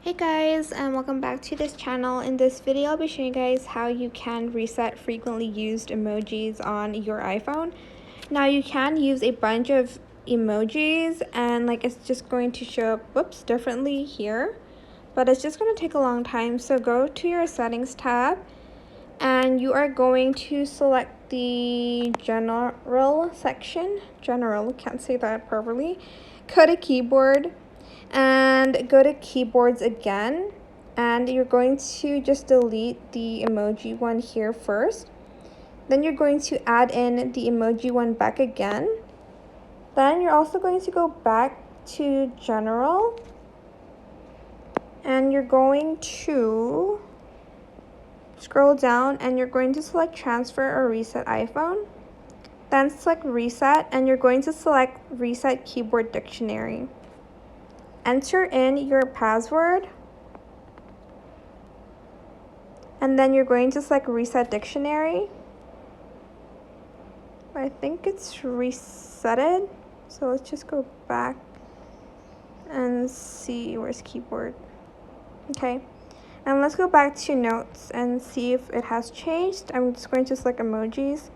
Hey guys, and welcome back to this channel. In this video I'll be showing you guys how you can reset frequently used emojis on your iPhone. Now you can use a bunch of emojis and it's just going to show up differently here, but it's just going to take a long time. So go to your settings tab and you are going to select the general section. Can't say that properly. Go to keyboard and go to keyboards again, and you're going to just delete the emoji one here first. Then you're going to add in the emoji one back again. Then you're also going to go back to general and you're going to scroll down and you're going to select transfer or reset iPhone. Then select reset and you're going to select reset keyboard dictionary. Enter in your password and then you're going to select reset dictionary. I think it's resetted, so let's just go back and see where's keyboard. Okay, and let's go back to notes and see if it has changed. I'm just going to select emojis.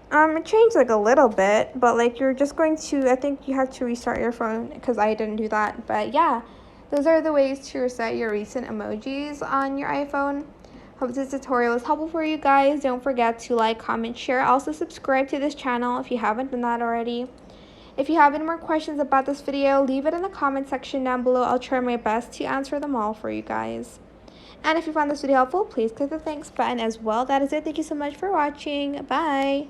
It changed a little bit, but you're just going to, I think you have to restart your phone because I didn't do that. But yeah, those are the ways to reset your recent emojis on your iPhone. Hope this tutorial was helpful for you guys. Don't forget to like, comment, share. Also subscribe to this channel if you haven't done that already. If you have any more questions about this video, leave it in the comment section down below. I'll try my best to answer them all for you guys. And if you found this video helpful, please click the thanks button as well. That is it. Thank you so much for watching. Bye.